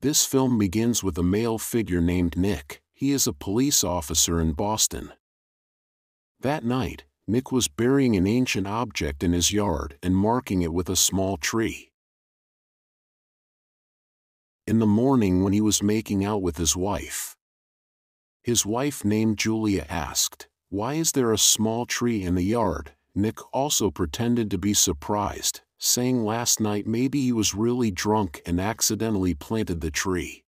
This film begins with a male figure named Nick. He is a police officer in Boston. That night, Nick was burying an ancient object in his yard and marking it with a small tree. In the morning, when he was making out with his wife named Julia asked, "Why is there a small tree in the yard?" Nick also pretended to be surprised, saying last night maybe he was really drunk and accidentally planted the tree.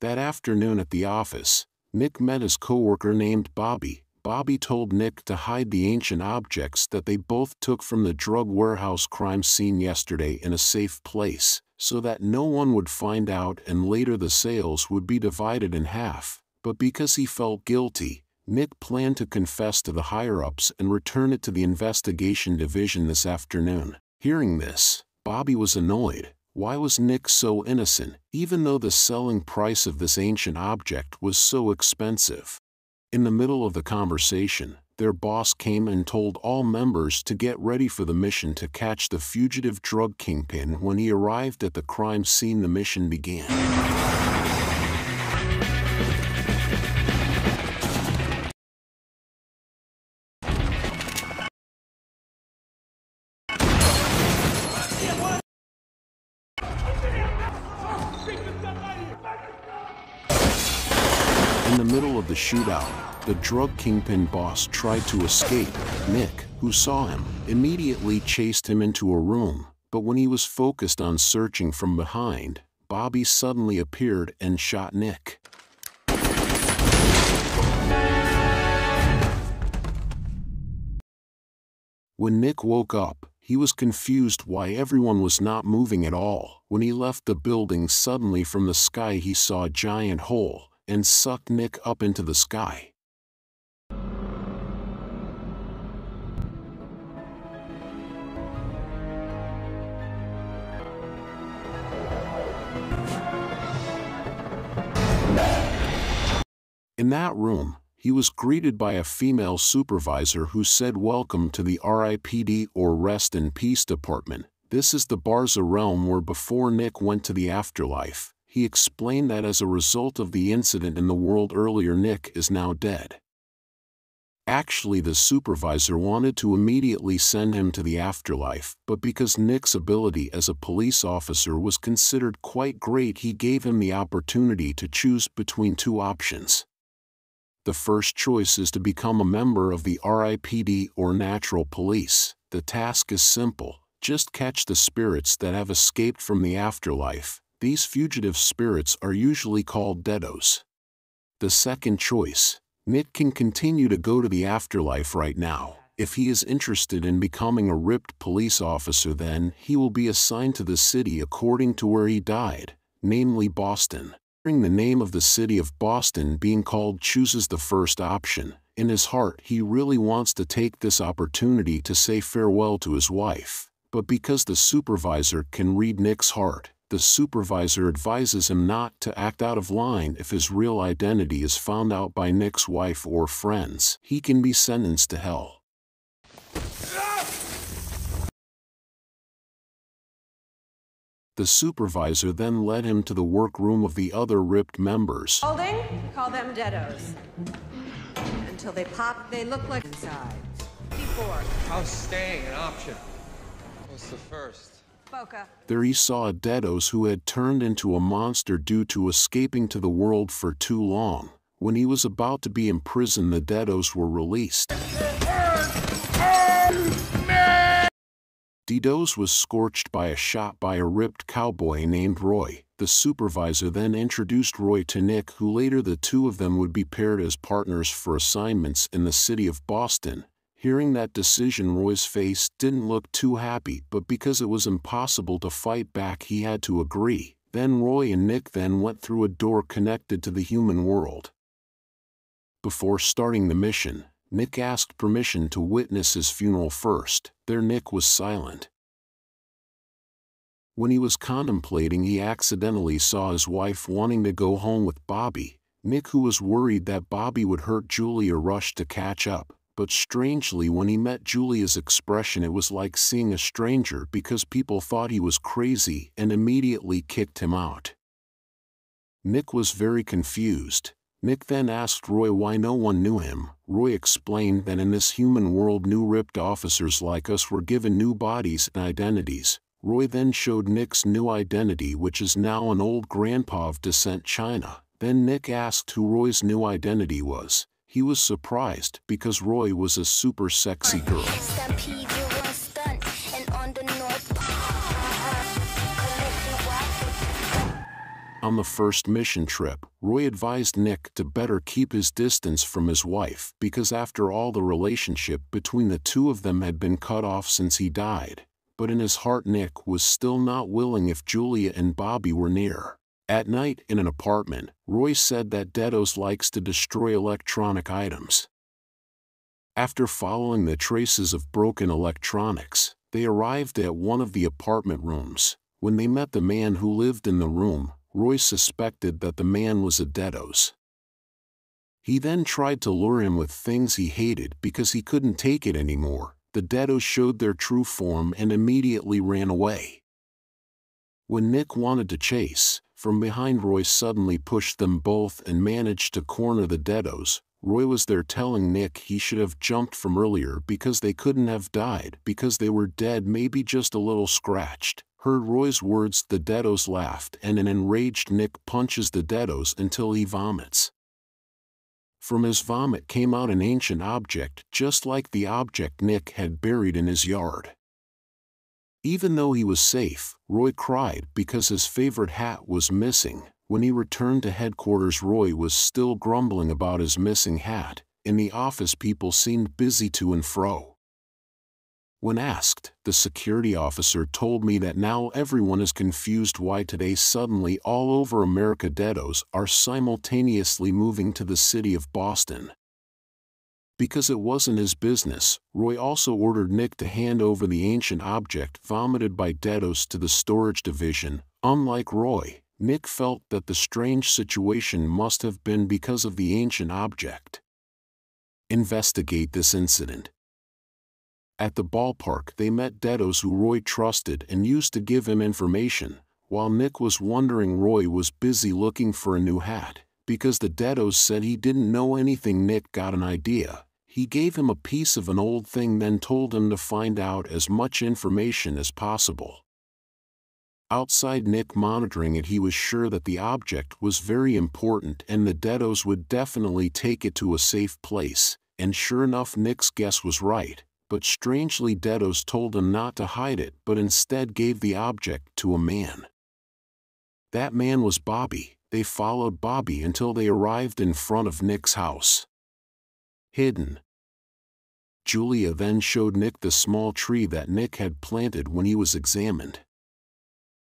That afternoon at the office, Nick met his coworker named Bobby. Bobby told Nick to hide the ancient objects that they both took from the drug warehouse crime scene yesterday in a safe place, so that no one would find out and later the sales would be divided in half. But because he felt guilty, Nick planned to confess to the higher-ups and return it to the investigation division this afternoon. Hearing this, Bobby was annoyed. Why was Nick so innocent, even though the selling price of this ancient object was so expensive? In the middle of the conversation, their boss came and told all members to get ready for the mission to catch the fugitive drug kingpin. When he arrived at the crime scene, the mission began. In the middle of the shootout, the drug kingpin boss tried to escape. Nick, who saw him, immediately chased him into a room, but when he was focused on searching from behind, Bobby suddenly appeared and shot Nick. When Nick woke up, he was confused why everyone was not moving at all. When he left the building, suddenly from the sky he saw a giant hole and sucked Nick up into the sky. In that room, he was greeted by a female supervisor who said, "Welcome to the R.I.P.D, or Rest in Peace department. This is the Barza realm where before Nick went to the afterlife." He explained that as a result of the incident in the world earlier, Nick is now dead. Actually, the supervisor wanted to immediately send him to the afterlife, but because Nick's ability as a police officer was considered quite great, he gave him the opportunity to choose between two options. The first choice is to become a member of the R.I.P.D or Natural Police. The task is simple: just catch the spirits that have escaped from the afterlife. These fugitive spirits are usually called deados. The second choice: Nick can continue to go to the afterlife right now. If he is interested in becoming a R.I.P.D police officer, then he will be assigned to the city according to where he died, namely Boston. Hearing the name of the city of Boston being called, chooses the first option. In his heart, he really wants to take this opportunity to say farewell to his wife. But because the supervisor can read Nick's heart, the supervisor advises him not to act out of line. If his real identity is found out by Nick's wife or friends, he can be sentenced to hell. The supervisor then led him to the workroom of the other R.I.P.D members. Holding? Call them deados. Until they pop, they look like inside. Before. How's staying an option? What's the first? Boca. There he saw a deados who had turned into a monster due to escaping to the world for too long. When he was about to be imprisoned, the deados were released. Deados was scorched by a shot by a R.I.P.D cowboy named Roy. The supervisor then introduced Roy to Nick, who later the two of them would be paired as partners for assignments in the city of Boston. Hearing that decision, Roy's face didn't look too happy, but because it was impossible to fight back, he had to agree. Then Roy and Nick then went through a door connected to the human world. Before starting the mission, Nick asked permission to witness his funeral first. There Nick was silent. When he was contemplating, he accidentally saw his wife wanting to go home with Bobby. Nick, who was worried that Bobby would hurt Julia, rushed to catch up, but strangely when he met Julia's expression it was like seeing a stranger because people thought he was crazy and immediately kicked him out. Nick was very confused. Nick then asked Roy why no one knew him. Roy explained that in this human world new R.I.P.D officers like us were given new bodies and identities. Roy then showed Nick's new identity, which is now an old grandpa of descent China. Then Nick asked who Roy's new identity was. He was surprised because Roy was a super sexy girl. On the first mission trip, Roy advised Nick to better keep his distance from his wife because after all the relationship between the two of them had been cut off since he died. But in his heart Nick was still not willing if Julia and Bobby were near. At night in an apartment, Roy said that Dedos likes to destroy electronic items. After following the traces of broken electronics, they arrived at one of the apartment rooms. When they met the man who lived in the room, Roy suspected that the man was a Dedos. He then tried to lure him with things he hated because he couldn't take it anymore. The Dedos showed their true form and immediately ran away. When Nick wanted to chase, from behind Roy suddenly pushed them both and managed to corner the Dedos. Roy was there telling Nick he should have jumped from earlier because they couldn't have died because they were dead, maybe just a little scratched. Heard Roy's words, the Dedos laughed and an enraged Nick punches the Dedos until he vomits. From his vomit came out an ancient object just like the object Nick had buried in his yard. Even though he was safe, Roy cried because his favorite hat was missing. When he returned to headquarters, Roy was still grumbling about his missing hat. In the office, people seemed busy to and fro. When asked, the security officer told me that now everyone is confused why today suddenly all over America Dedos are simultaneously moving to the city of Boston. Because it wasn't his business, Roy also ordered Nick to hand over the ancient object vomited by Dedos to the storage division. Unlike Roy, Nick felt that the strange situation must have been because of the ancient object. Investigate this incident. At the ballpark they met Dedos who Roy trusted and used to give him information. While Nick was wondering, Roy was busy looking for a new hat. Because the Dedos said he didn't know anything, Nick got an idea. He gave him a piece of an old thing, then told him to find out as much information as possible. Outside Nick monitoring it, he was sure that the object was very important and the Dedos would definitely take it to a safe place. And sure enough, Nick's guess was right. But strangely, Dedos told him not to hide it, but instead gave the object to a man. That man was Bobby. They followed Bobby until they arrived in front of Nick's house. Hidden. Julia then showed Nick the small tree that Nick had planted when he was examined.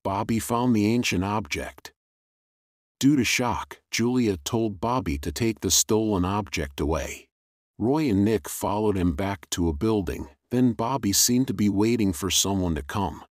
Bobby found the ancient object. Due to shock, Julia told Bobby to take the stolen object away. Roy and Nick followed him back to a building, then Bobby seemed to be waiting for someone to come.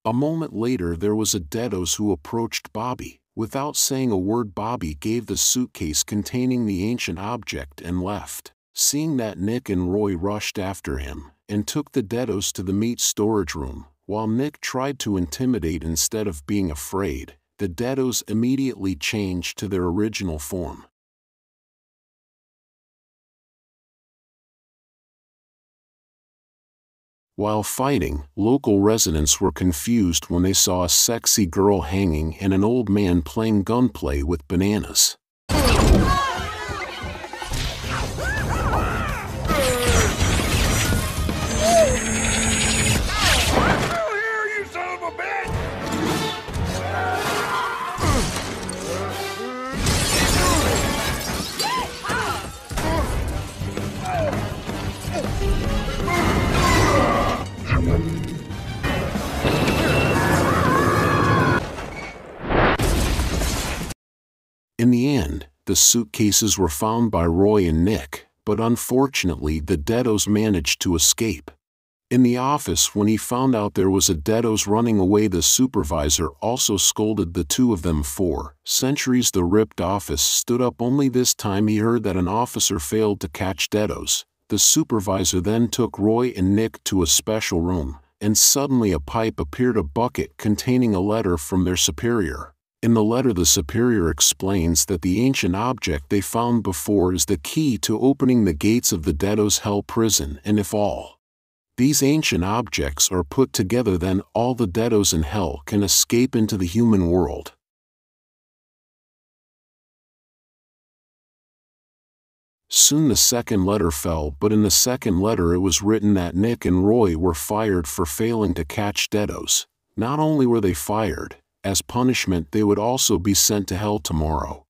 A moment later there was a Dedos who approached Bobby. Without saying a word, Bobby gave the suitcase containing the ancient object and left. Seeing that, Nick and Roy rushed after him and took the Dedos to the meat storage room. While Nick tried to intimidate instead of being afraid, the Dedos immediately changed to their original form. While fighting, local residents were confused when they saw a sexy girl hanging and an old man playing gunplay with bananas. In the end, the suitcases were found by Roy and Nick, but unfortunately the Dedos managed to escape. In the office, when he found out there was a Dedos running away, the supervisor also scolded the two of them for centuries. The R.I.P.D office stood up only this time he heard that an officer failed to catch Dedos. The supervisor then took Roy and Nick to a special room, and suddenly a pipe appeared, a bucket containing a letter from their superior. In the letter, the superior explains that the ancient object they found before is the key to opening the gates of the Deado's hell prison, and if all these ancient objects are put together, then all the Deados in hell can escape into the human world. Soon the second letter fell, but in the second letter it was written that Nick and Roy were fired for failing to catch Deados. Not only were they fired, as punishment they would also be sent to hell tomorrow.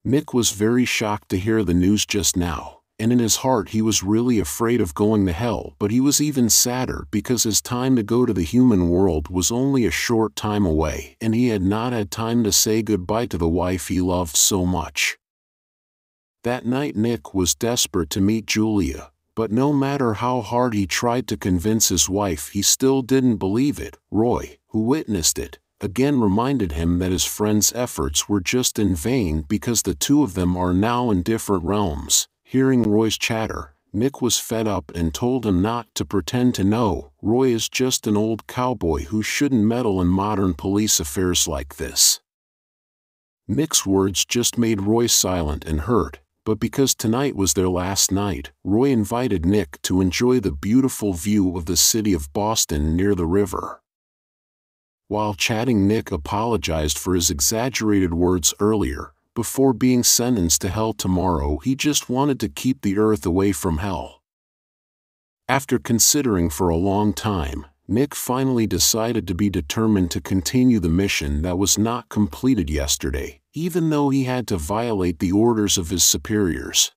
Nick was very shocked to hear the news just now, and in his heart he was really afraid of going to hell, but he was even sadder because his time to go to the human world was only a short time away, and he had not had time to say goodbye to the wife he loved so much. That night Nick was desperate to meet Julia, but no matter how hard he tried to convince his wife, he still didn't believe it. Roy, who witnessed it, again reminded him that his friend's efforts were just in vain because the two of them are now in different realms. Hearing Roy's chatter, Nick was fed up and told him not to pretend to know. Roy is just an old cowboy who shouldn't meddle in modern police affairs like this. Nick's words just made Roy silent and hurt. But because tonight was their last night, Roy invited Nick to enjoy the beautiful view of the city of Boston near the river. While chatting, Nick apologized for his exaggerated words earlier. Before being sentenced to hell tomorrow, he just wanted to keep the earth away from hell. After considering for a long time, Nick finally decided to be determined to continue the mission that was not completed yesterday, even though he had to violate the orders of his superiors.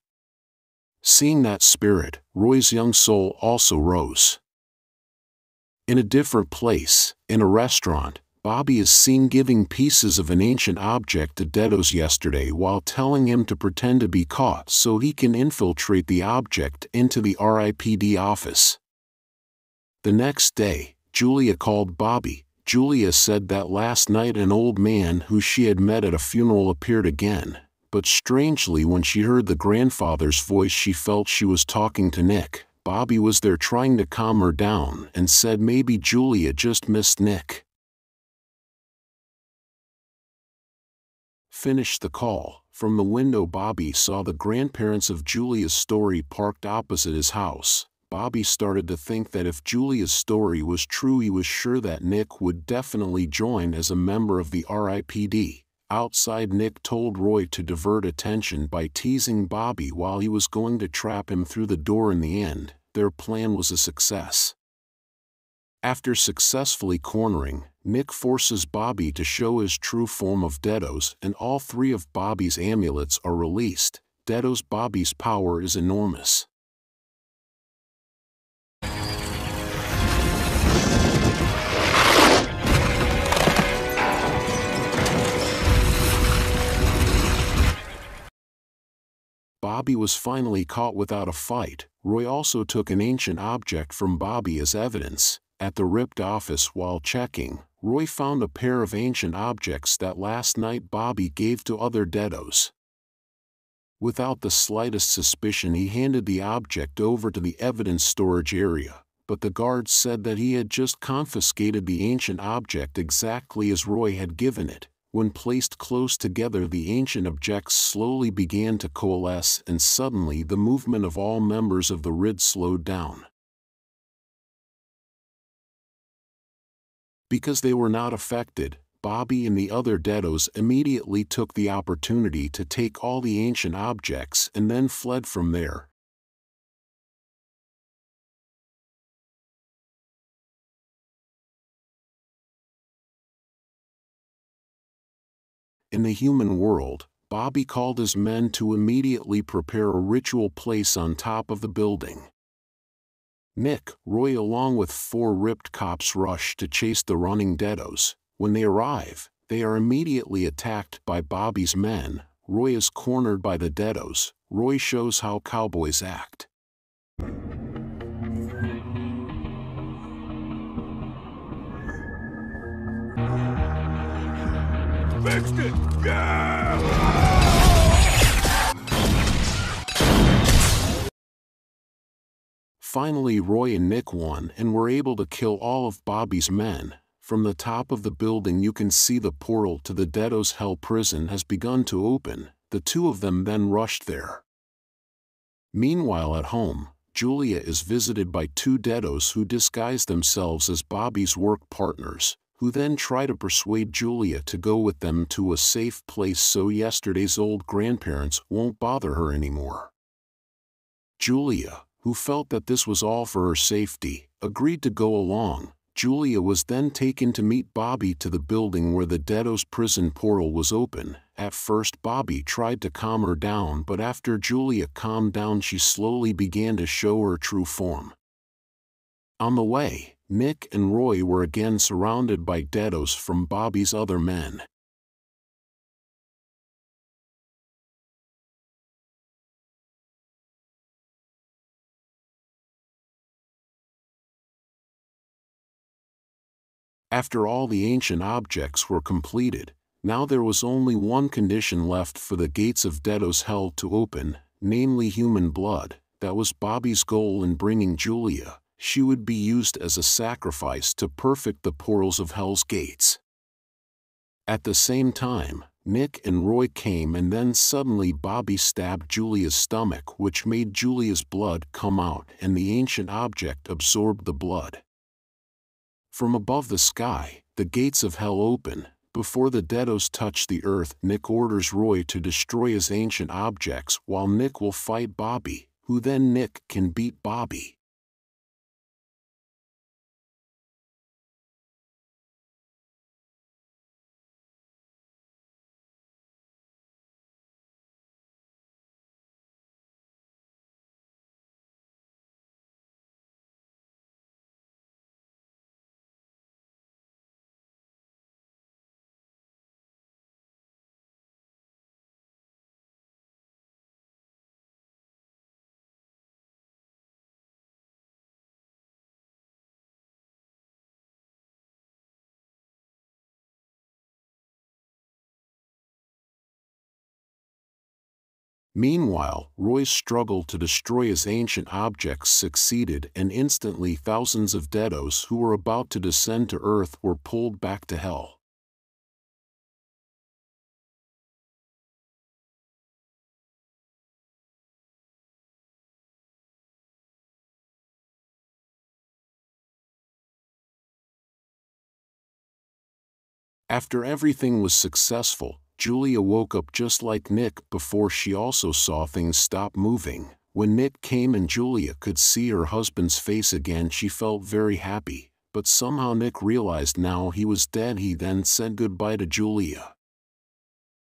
Seeing that spirit, Roy's young soul also rose. In a different place, in a restaurant, Bobby is seen giving pieces of an ancient object to Deados yesterday while telling him to pretend to be caught so he can infiltrate the object into the R.I.P.D office. The next day, Julia called Bobby. Julia said that last night an old man who she had met at a funeral appeared again, but strangely when she heard the grandfather's voice she felt she was talking to Nick. Bobby was there trying to calm her down and said maybe Julia just missed Nick. Finished the call. From the window Bobby saw the grandparents of Julia's story parked opposite his house. Bobby started to think that if Julia's story was true, he was sure that Nick would definitely join as a member of the R.I.P.D. Outside, Nick told Roy to divert attention by teasing Bobby while he was going to trap him through the door. In the end, their plan was a success. After successfully cornering, Nick forces Bobby to show his true form of Deados, and all three of Bobby's amulets are released. Deados Bobby's power is enormous. Bobby was finally caught without a fight. Roy also took an ancient object from Bobby as evidence. At the R.I.P.D office while checking, Roy found a pair of ancient objects that last night Bobby gave to other Deados. Without the slightest suspicion, he handed the object over to the evidence storage area, but the guards said that he had just confiscated the ancient object exactly as Roy had given it. When placed close together, the ancient objects slowly began to coalesce, and suddenly the movement of all members of the R.I.P.D slowed down. Because they were not affected, Bobby and the other Deados immediately took the opportunity to take all the ancient objects and then fled from there. In the human world, Bobby called his men to immediately prepare a ritual place on top of the building. Nick, Roy along with 4 R.I.P.D cops rush to chase the running Deados. When they arrive, they are immediately attacked by Bobby's men. Roy is cornered by the Deados. Roy shows how cowboys act. Fixed it! Yeah! Finally, Roy and Nick won and were able to kill all of Bobby's men. From the top of the building you can see the portal to the Deado's Hell prison has begun to open. The two of them then rushed there. Meanwhile at home, Julia is visited by two Deados who disguise themselves as Bobby's work partners, who then try to persuade Julia to go with them to a safe place so yesterday's old grandparents won't bother her anymore. Julia, who felt that this was all for her safety, agreed to go along. Julia was then taken to meet Bobby to the building where the Deado's prison portal was open. At first Bobby tried to calm her down, but after Julia calmed down she slowly began to show her true form. On the way, Nick and Roy were again surrounded by Deados from Bobby's other men. After all the ancient objects were completed, now there was only one condition left for the gates of Deado's Hell to open, namely human blood. That was Bobby's goal in bringing Julia. She would be used as a sacrifice to perfect the portals of Hell's gates. At the same time, Nick and Roy came and then suddenly Bobby stabbed Julia's stomach, which made Julia's blood come out and the ancient object absorbed the blood. From above the sky, the gates of Hell open. Before the Deados touch the earth, Nick orders Roy to destroy his ancient objects while Nick will fight Bobby, who then Nick can beat Bobby. Meanwhile, Roy's struggle to destroy his ancient objects succeeded and instantly thousands of Deados who were about to descend to Earth were pulled back to Hell. After everything was successful, Julia woke up just like Nick before she also saw things stop moving. When Nick came and Julia could see her husband's face again, she felt very happy, but somehow Nick realized now he was dead. He then said goodbye to Julia.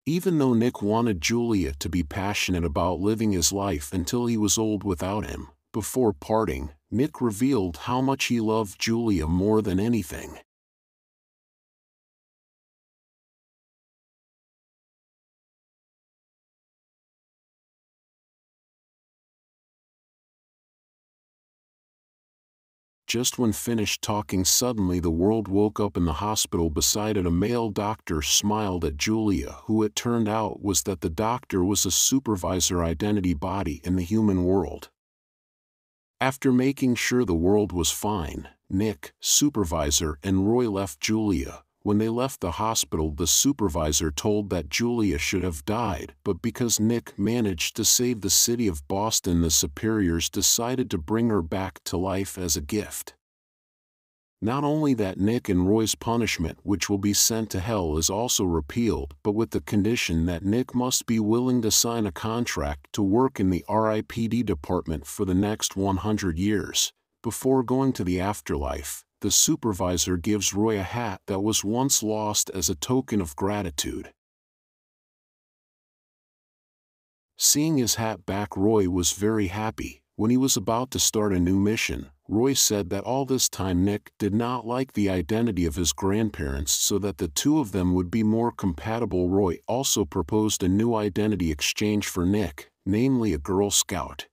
Even though Nick wanted Julia to be passionate about living his life until he was old without him, before parting, Nick revealed how much he loved Julia more than anything. Just when finished talking, suddenly the world woke up in the hospital beside it. A male doctor smiled at Julia, who it turned out was that the doctor was a supervisor identity body in the human world. After making sure the world was fine, Nick, supervisor, and Roy left Julia. When they left the hospital, the supervisor told that Julia should have died, but because Nick managed to save the city of Boston, the superiors decided to bring her back to life as a gift. Not only that, Nick and Roy's punishment, which will be sent to Hell, is also repealed, but with the condition that Nick must be willing to sign a contract to work in the R.I.P.D department for the next 100 years. Before going to the afterlife, the supervisor gives Roy a hat that was once lost as a token of gratitude. Seeing his hat back, Roy was very happy. When he was about to start a new mission, Roy said that all this time Nick did not like the identity of his grandparents, so that the two of them would be more compatible. Roy also proposed a new identity exchange for Nick, namely a Girl Scout.